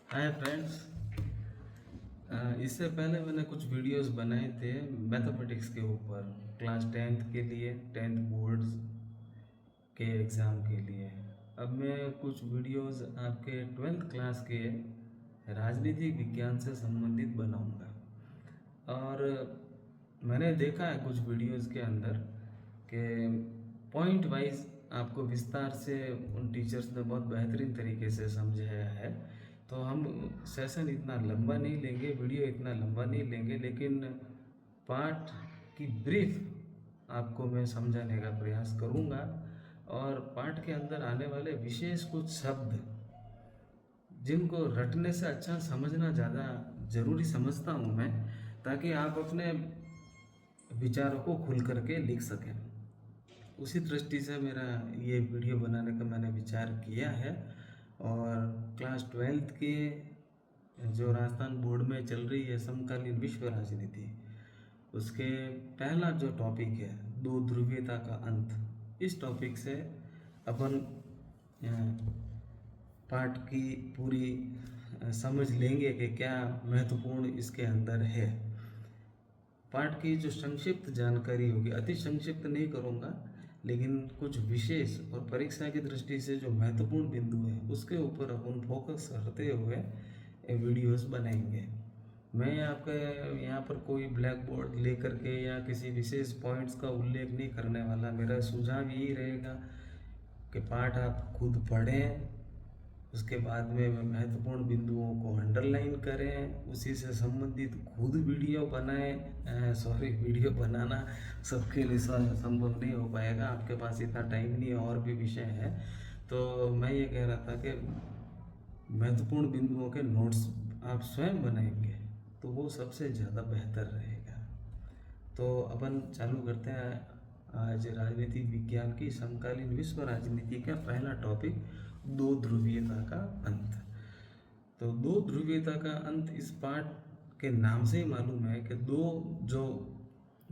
Hi friends. इससे पहले मैंने कुछ वीडियोस बनाए थे मैथमेटिक्स के ऊपर, क्लास टेंथ के लिए, टेंथ बोर्ड्स के एग्ज़ाम के लिए। अब मैं कुछ वीडियोस आपके ट्वेल्थ क्लास के राजनीतिक विज्ञान से संबंधित बनाऊंगा। और मैंने देखा है कुछ वीडियोस के अंदर कि पॉइंट वाइज आपको विस्तार से उन टीचर्स ने बहुत बेहतरीन तरीके से समझाया है। तो हम सेशन इतना लंबा नहीं लेंगे, वीडियो इतना लंबा नहीं लेंगे, लेकिन पाठ की ब्रीफ आपको मैं समझाने का प्रयास करूँगा। और पाठ के अंदर आने वाले विशेष कुछ शब्द जिनको रटने से अच्छा समझना ज़्यादा ज़रूरी समझता हूँ मैं, ताकि आप अपने विचारों को खुल करके लिख सकें। उसी दृष्टि से मेरा ये वीडियो बनाने का मैंने विचार किया है। और क्लास ट्वेल्थ के जो राजस्थान बोर्ड में चल रही है समकालीन विश्व राजनीति, उसके पहला जो टॉपिक है दो ध्रुवीयता का अंत, इस टॉपिक से अपन पाठ की पूरी समझ लेंगे कि क्या महत्वपूर्ण इसके अंदर है। पाठ की जो संक्षिप्त जानकारी होगी, अति संक्षिप्त नहीं करूँगा, लेकिन कुछ विशेष और परीक्षा की दृष्टि से जो महत्वपूर्ण बिंदु है उसके ऊपर अपन फोकस करते हुए वीडियोस बनाएंगे। मैं आपके यहाँ पर कोई ब्लैक बोर्ड लेकर के या किसी विशेष पॉइंट्स का उल्लेख नहीं करने वाला। मेरा सुझाव यही रहेगा कि पाठ आप खुद पढ़ें, उसके बाद में महत्वपूर्ण बिंदुओं को अंडरलाइन करें, उसी से संबंधित खुद वीडियो बनाएं। वीडियो बनाना सबके लिए संभव नहीं हो पाएगा, आपके पास इतना टाइम नहीं है, और भी विषय है। तो मैं ये कह रहा था कि महत्वपूर्ण बिंदुओं के नोट्स आप स्वयं बनाएंगे तो वो सबसे ज़्यादा बेहतर रहेगा। तो अपन चालू करते हैं आज राजनीतिक विज्ञान की समकालीन विश्व राजनीति का पहला टॉपिक, दो ध्रुवीयता का अंत। तो दो ध्रुवीयता का अंत इस पाठ के नाम से ही मालूम है कि दो जो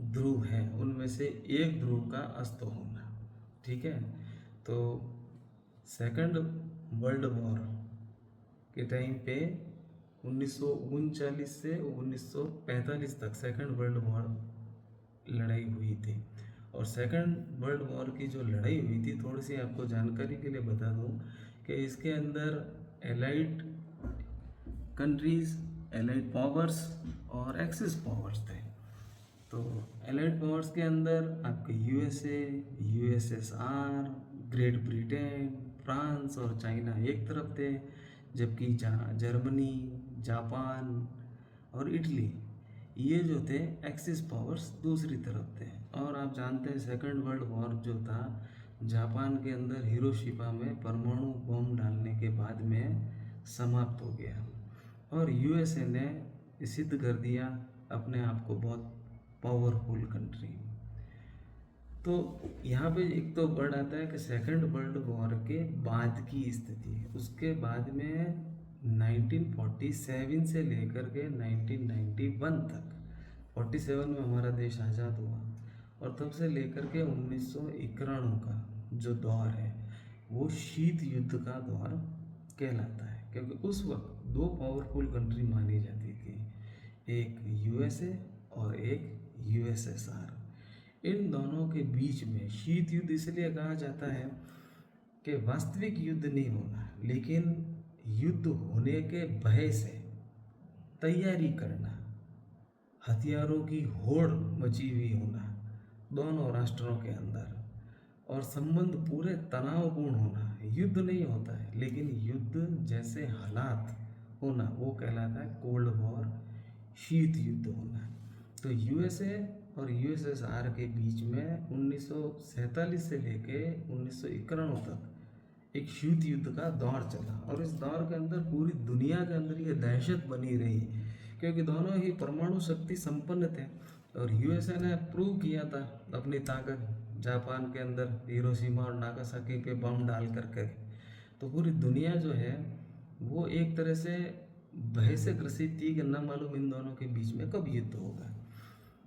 ध्रुव हैं उनमें से एक ध्रुव का अस्त होना। ठीक है। तो सेकंड वर्ल्ड वॉर के टाइम पे 1939 से 1945 तक सेकंड वर्ल्ड वॉर लड़ाई हुई थी। और सेकंड वर्ल्ड वॉर की जो लड़ाई हुई थी, थोड़ी सी आपको जानकारी के लिए बता दूं कि इसके अंदर एलाइड कंट्रीज, एलाइड पावर्स और एक्सिस पावर्स थे। तो एलाइड पावर्स के अंदर आपके USA, USSR, great Britain, France और चाइना एक तरफ थे, जबकि जर्मनी, जापान और इटली, ये जो थे एक्सिस पावर्स दूसरी तरफ थे। और आप जानते हैं सेकंड वर्ल्ड वॉर जो था, जापान के अंदर हिरोशिमा में परमाणु बम डालने के बाद में समाप्त हो गया। और यूएसए ने सिद्ध कर दिया अपने आप को बहुत पावरफुल कंट्री। तो यहाँ पे एक तो वर्ड आता है कि सेकंड वर्ल्ड वॉर के बाद की स्थिति। उसके बाद में 1947 से लेकर के 1991 तक, 47 में हमारा देश आज़ाद हुआ, और तब से लेकर के 1991 का जो दौर है वो शीत युद्ध का दौर कहलाता है, क्योंकि उस वक्त दो पावरफुल कंट्री मानी जाती थी, एक यूएसए और एक यूएसएसआर। इन दोनों के बीच में शीत युद्ध इसलिए कहा जाता है कि वास्तविक युद्ध नहीं होना, लेकिन युद्ध होने के भय से तैयारी करना, हथियारों की होड़ मची हुई होना दोनों राष्ट्रों के अंदर, और संबंध पूरे तनावपूर्ण होना। युद्ध नहीं होता है, लेकिन युद्ध जैसे हालात होना वो कहलाता है कोल्ड वॉर, शीत युद्ध होना। तो यूएसए और यूएसएसआर के बीच में 1947 से लेके 1991 तक एक शीत युद्ध का दौर चला, और इस दौर के अंदर पूरी दुनिया के अंदर ये दहशत बनी रही, क्योंकि दोनों ही परमाणु शक्ति संपन्न थे। और यूएसए ने प्रूव किया था अपनी ताकत जापान के अंदर हिरोशिमा और नागासाकी पे बम डाल करके। तो पूरी दुनिया जो है वो एक तरह से भय से ग्रसित थी कि न मालूम इन दोनों के बीच में कब युद्ध होगा।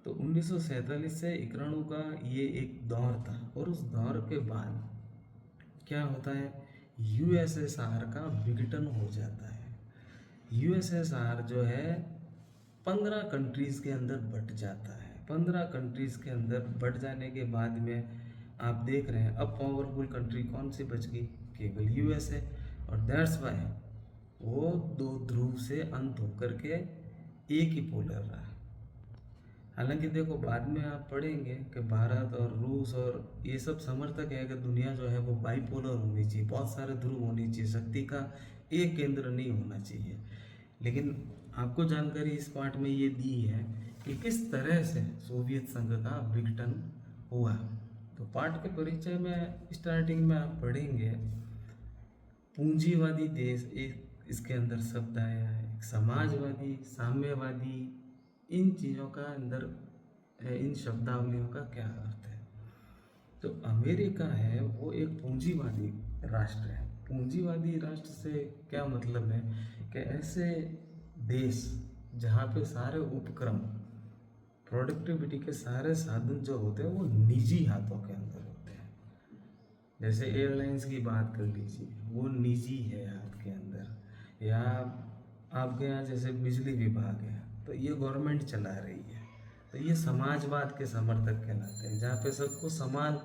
तो 1947 से 91 का ये एक दौर था, और उस दौर के बाद क्या होता है, यूएसएसआर का विघटन हो जाता है। यूएसएसआर जो है 15 कंट्रीज़ के अंदर बट जाता है। 15 कंट्रीज़ के अंदर बट जाने के बाद में आप देख रहे हैं अब पावरफुल कंट्री कौन सी बच गई, केवल यूएसए। और दैट्स वाई वो दो ध्रुव से अंत होकर के एक ही पोलर रहा। हालांकि देखो बाद में आप पढ़ेंगे कि भारत और रूस और ये सब समर्थक है कि दुनिया जो है वो बाइपोलर होनी चाहिए, बहुत सारे ध्रुव होनी चाहिए, शक्ति का एक केंद्र नहीं होना चाहिए। लेकिन आपको जानकारी इस पार्ट में ये दी है कि किस तरह से सोवियत संघ का विघटन हुआ। तो पार्ट के परिचय में स्टार्टिंग में आप पढ़ेंगे पूंजीवादी देश एक इसके अंदर शब्द आया है, समाजवादी, साम्यवादी, इन चीज़ों का अंदर इन शब्दावलियों का क्या अर्थ है। तो अमेरिका है वो एक पूंजीवादी राष्ट्र है। पूंजीवादी राष्ट्र से क्या मतलब है कि ऐसे देश जहाँ पे सारे उपक्रम, प्रोडक्टिविटी के सारे साधन जो होते हैं वो निजी हाथों के अंदर होते हैं। जैसे एयरलाइंस की बात कर लीजिए, वो निजी है हाथ के अंदर। या आपके यहाँ जैसे बिजली विभाग है तो ये गवर्नमेंट चला रही है। तो ये समाजवाद के समर्थक कहलाते हैं, जहाँ पे सबको समान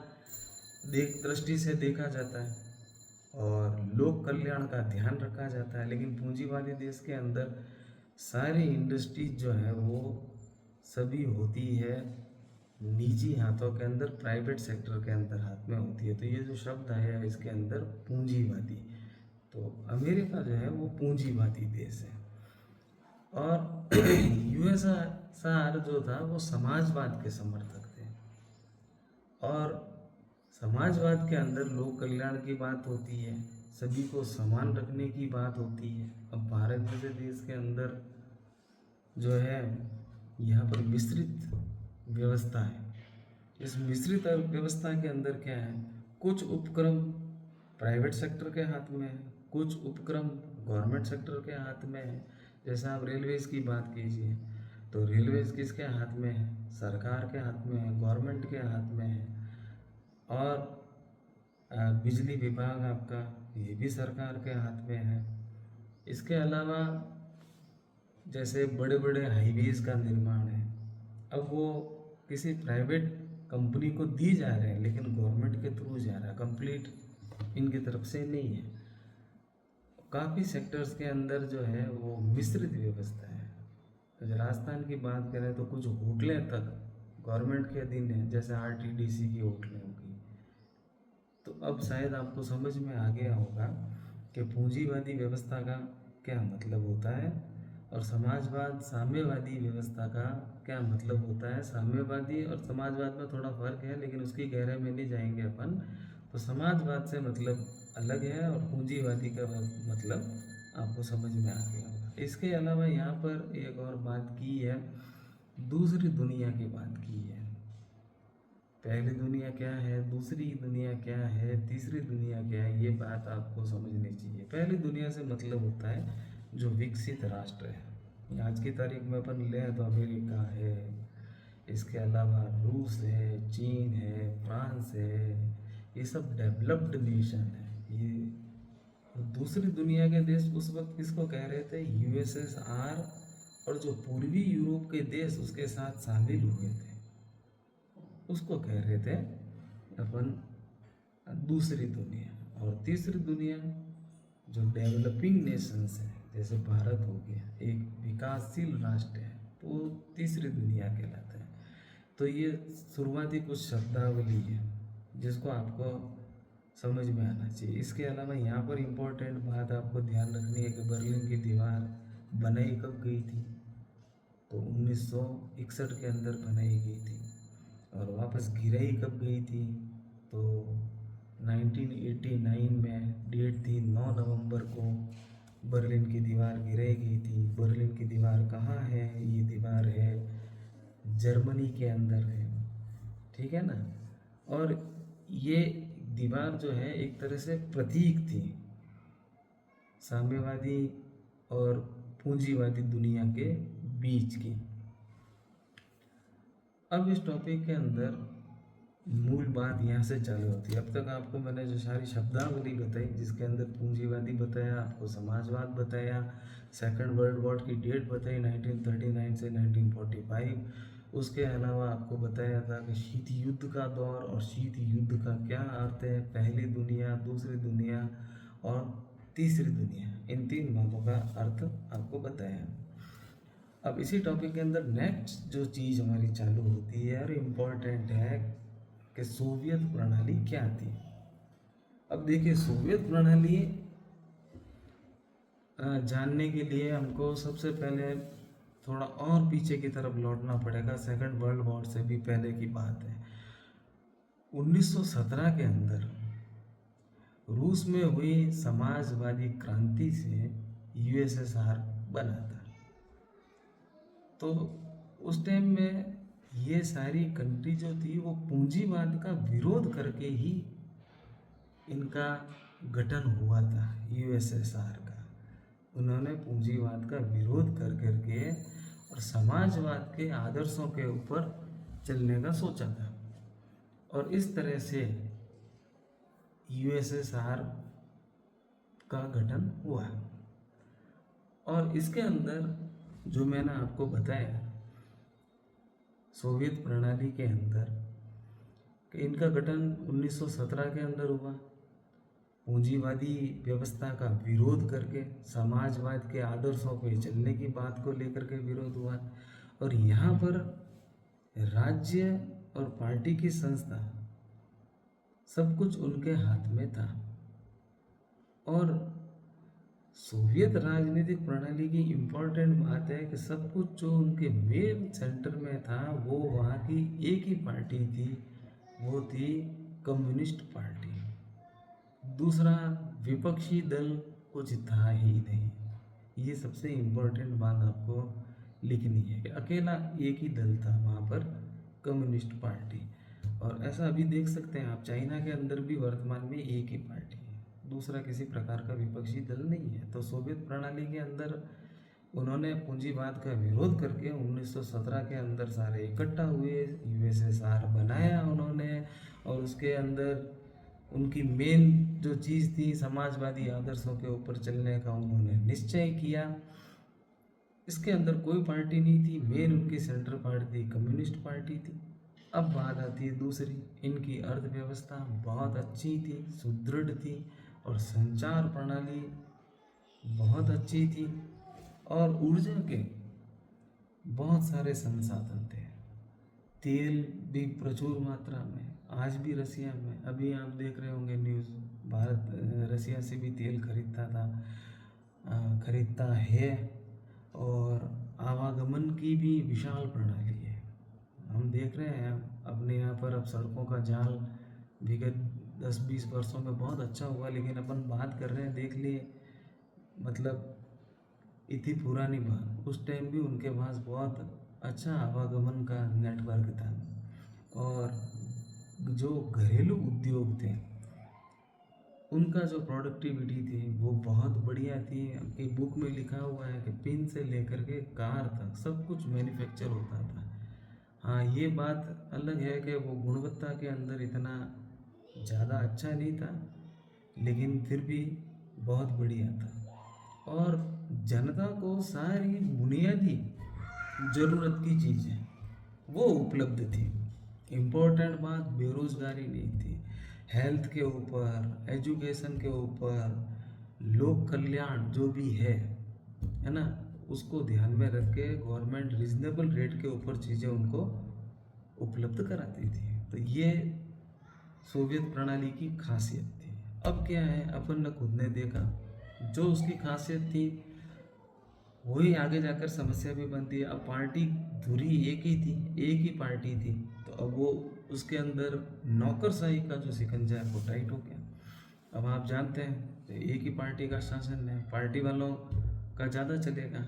दृष्टि से देखा जाता है और लोक कल्याण का ध्यान रखा जाता है। लेकिन पूंजीवादी देश के अंदर सारी इंडस्ट्रीज जो है वो सभी होती है निजी हाथों के अंदर, प्राइवेट सेक्टर के अंदर हाथ में होती है। तो ये जो शब्द आया है इसके अंदर पूंजीवादी, तो अमेरिका जो है वो पूंजीवादी देश है। और यूएसएसआर जो था वो समाजवाद के समर्थक थे। और समाजवाद के अंदर लोक कल्याण की बात होती है, सभी को समान रखने की बात होती है। अब भारत जैसे देश के अंदर जो है यहाँ पर मिश्रित व्यवस्था है। इस मिश्रित व्यवस्था के अंदर क्या है, कुछ उपक्रम प्राइवेट सेक्टर के हाथ में है, कुछ उपक्रम गवर्नमेंट सेक्टर के हाथ में है। जैसे आप रेलवेज़ की बात कीजिए तो रेलवेज़ किसके हाथ में है, सरकार के हाथ में है, गवर्नमेंट के हाथ में है। और बिजली विभाग आपका ये भी सरकार के हाथ में है। इसके अलावा जैसे बड़े बड़े हाईवेज़ का निर्माण है, अब वो किसी प्राइवेट कंपनी को दी जा रहे हैं लेकिन गवर्नमेंट के थ्रू जा रहा है, कंप्लीट इनकी तरफ से नहीं है। काफ़ी सेक्टर्स के अंदर जो है वो मिश्रित व्यवस्था है। तो राजस्थान की बात करें तो कुछ होटलें तक गवर्नमेंट के अधीन है, जैसे आरटीडीसी की होटलें होगी। तो अब शायद आपको समझ में आ गया होगा कि पूंजीवादी व्यवस्था का क्या मतलब होता है और समाजवाद साम्यवादी व्यवस्था का क्या मतलब होता है। साम्यवादी और समाजवाद में थोड़ा फर्क है लेकिन उसकी गहराई में नहीं जाएंगे अपन। तो समाजवाद से मतलब अलग है और पूंजीवादी का मतलब आपको समझ में आ गया होगा। इसके अलावा यहाँ पर एक और बात की है, दूसरी दुनिया की बात की है। पहली दुनिया क्या है, दूसरी दुनिया क्या है, तीसरी दुनिया क्या है, ये बात आपको समझनी चाहिए। पहली दुनिया से मतलब होता है जो विकसित राष्ट्र है। आज की तारीख में अपन लें तो अमेरिका है, इसके अलावा रूस है, चीन है, फ्रांस है, ये सब डेवलप्ड नेशन है। ये दूसरी दुनिया के देश उस वक्त किसको कह रहे थे, यूएसएसआर और जो पूर्वी यूरोप के देश उसके साथ शामिल हुए थे उसको कह रहे थे अपन दूसरी दुनिया। और तीसरी दुनिया जो डेवलपिंग नेशंस है, जैसे भारत हो गया एक विकासशील राष्ट्र है, तो वो तीसरी दुनिया कहलाता है। तो ये शुरुआती कुछ शब्दावली है जिसको आपको समझ में आना चाहिए। इसके अलावा यहाँ पर इम्पोर्टेंट बात आपको ध्यान रखनी है कि बर्लिन की दीवार बनाई कब गई थी, तो 1961 के अंदर बनाई गई थी। और वापस गिराई कब गई थी, तो 1989 में डेट थी 9 नवंबर को बर्लिन की दीवार गिराई गई थी। बर्लिन की दीवार कहाँ है, ये दीवार है जर्मनी के अंदर है, ठीक है ना। और ये दीवार जो है एक तरह से प्रतीक थी साम्यवादी और पूंजीवादी दुनिया के बीच की। अब इस टॉपिक के अंदर मूल बात यहाँ से चालू होती है। अब तक आपको मैंने जो सारी शब्दावली बताई, जिसके अंदर पूंजीवादी बताया, आपको समाजवाद बताया, सेकंड वर्ल्ड वॉर की डेट बताई 1939 से 1945, उसके अलावा आपको बताया था कि शीत युद्ध का दौर और शीत युद्ध का क्या अर्थ है, पहली दुनिया, दूसरी दुनिया और तीसरी दुनिया, इन तीन बातों का अर्थ आपको बताया। अब इसी टॉपिक के अंदर नेक्स्ट जो चीज़ हमारी चालू होती है और इम्पोर्टेंट है कि सोवियत प्रणाली क्या थी। अब देखिए, सोवियत प्रणाली जानने के लिए हमको सबसे पहले थोड़ा और पीछे की तरफ लौटना पड़ेगा। सेकंड वर्ल्ड वॉर से भी पहले की बात है। 1917 के अंदर रूस में हुई समाजवादी क्रांति से यूएसएसआर बना था। तो उस टाइम में ये सारी कंट्री जो थी वो पूंजीवाद का विरोध करके ही इनका गठन हुआ था, यूएसएसआर का। उन्होंने पूंजीवाद का विरोध कर करके और समाजवाद के आदर्शों के ऊपर चलने का सोचा था, और इस तरह से यूएसएसआर का गठन हुआ। और इसके अंदर जो मैंने आपको बताया, सोवियत प्रणाली के अंदर कि इनका गठन 1917 के अंदर हुआ। पूंजीवादी व्यवस्था का विरोध करके समाजवाद के आदर्शों पे चलने की बात को लेकर के विरोध हुआ। और यहाँ पर राज्य और पार्टी की संस्था सब कुछ उनके हाथ में था। और सोवियत राजनीतिक प्रणाली की इम्पोर्टेंट बात है कि सब कुछ जो उनके मेन सेंटर में था वो वहाँ की एक ही पार्टी थी, वो थी कम्युनिस्ट पार्टी। दूसरा विपक्षी दल कुछ था ही नहीं। ये सबसे इम्पोर्टेंट बात आपको लिखनी है कि अकेला एक ही दल था वहाँ पर, कम्युनिस्ट पार्टी। और ऐसा अभी देख सकते हैं आप, चाइना के अंदर भी वर्तमान में एक ही पार्टी है, दूसरा किसी प्रकार का विपक्षी दल नहीं है। तो सोवियत प्रणाली के अंदर उन्होंने पूंजीवाद का विरोध करके 1917 के अंदर सारे इकट्ठा हुए, यूएसएसआर बनाया उन्होंने। और उसके अंदर उनकी मेन जो चीज़ थी समाजवादी आदर्शों के ऊपर चलने का उन्होंने निश्चय किया। इसके अंदर कोई पार्टी नहीं थी, मेन उनकी सेंट्रल पार्टी थी कम्युनिस्ट पार्टी थी। अब बात आती है दूसरी, इनकी अर्थव्यवस्था बहुत अच्छी थी, सुदृढ़ थी, और संचार प्रणाली बहुत अच्छी थी, और ऊर्जा के बहुत सारे संसाधन थे। तेल भी प्रचुर मात्रा में, आज भी रसिया में, अभी आप देख रहे होंगे न्यूज़, भारत रसिया से भी तेल खरीदता था, खरीदता है। और आवागमन की भी विशाल प्रणाली है। हम देख रहे हैं अपने यहाँ पर अब सड़कों का जाल विगत 10-20 वर्षों में बहुत अच्छा हुआ, लेकिन अपन बात कर रहे हैं, देख लिए मतलब इतनी पुरानी बात, उस टाइम भी उनके पास बहुत अच्छा आवागमन का नेटवर्क था। और जो घरेलू उद्योग थे उनका जो प्रोडक्टिविटी थी वो बहुत बढ़िया थी। कि बुक में लिखा हुआ है कि पिन से लेकर के कार तक सब कुछ मैन्युफैक्चर होता था। हाँ, ये बात अलग है कि वो गुणवत्ता के अंदर इतना ज़्यादा अच्छा नहीं था, लेकिन फिर भी बहुत बढ़िया था। और जनता को सारी बुनियादी ज़रूरत की चीज़ें वो उपलब्ध थी। इम्पोर्टेंट बात बेरोज़गारी नहीं थी। हेल्थ के ऊपर, एजुकेशन के ऊपर, लोक कल्याण जो भी है ना, उसको ध्यान में रख के गवर्नमेंट रिजनेबल रेट के ऊपर चीज़ें उनको उपलब्ध कराती थी। तो ये सोवियत प्रणाली की खासियत थी। अब क्या है, अपन ने खुद ने देखा, जो उसकी खासियत थी वही आगे जाकर समस्या भी बनती है। अब पार्टी धुरी एक ही थी, एक ही पार्टी थी, तो अब वो उसके अंदर नौकरशाही का जो शिकंजा है वो टाइट हो गया। अब आप जानते हैं तो एक ही पार्टी का शासन है, पार्टी वालों का ज़्यादा चलेगा,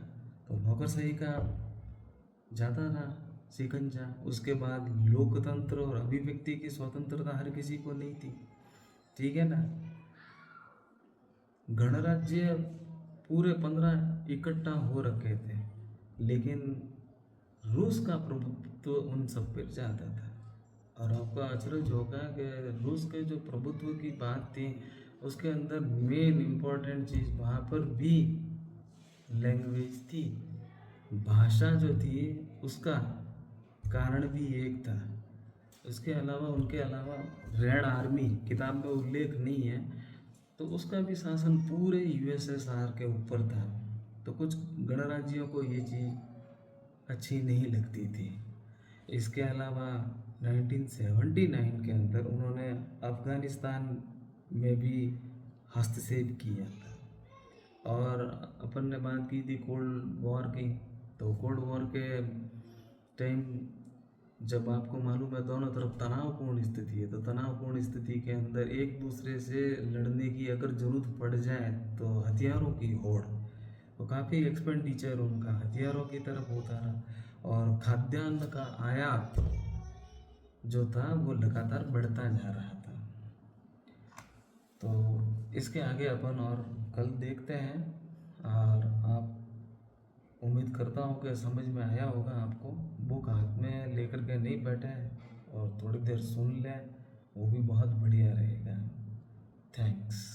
तो नौकरशाही का ज़्यादा रहा शिकंजा। उसके बाद लोकतंत्र और अभिव्यक्ति की स्वतंत्रता हर किसी को नहीं थी, ठीक है ना। गणराज्य पूरे 15 इकट्ठा हो रखे थे, लेकिन रूस का प्रभुत्व उन सब पर ज़्यादा था। और आपको अचरज होगा कि रूस के जो प्रभुत्व की बात थी, उसके अंदर मेन इम्पोर्टेंट चीज़ वहाँ पर भी लैंग्वेज थी, भाषा जो थी उसका कारण भी एक था। उसके अलावा उनके अलावा रेड आर्मी किताब में उल्लेख नहीं है, तो उसका भी शासन पूरे यूएसएसआर के ऊपर था। तो कुछ गणराज्यों को ये चीज़ अच्छी नहीं लगती थी। इसके अलावा 1979 के अंदर उन्होंने अफ़गानिस्तान में भी हस्तक्षेप किया था। और अपन ने बात की थी कोल्ड वॉर की, तो कोल्ड वॉर के टाइम जब आपको मालूम है दोनों तरफ तनावपूर्ण स्थिति है, तो तनावपूर्ण स्थिति के अंदर एक दूसरे से लड़ने की अगर ज़रूरत पड़ जाए तो हथियारों की होड़, तो काफ़ी एक्सपेंडिचर उनका हथियारों की तरफ होता रहा और खाद्यान्न का आयात जो था वो लगातार बढ़ता जा रहा था। तो इसके आगे अपन और कल देखते हैं। और आप, उम्मीद करता हूँ कि समझ में आया होगा आपको। बुक हाथ में लेकर के नहीं बैठे और थोड़ी देर सुन लें, वो भी बहुत बढ़िया रहेगा। थैंक्स।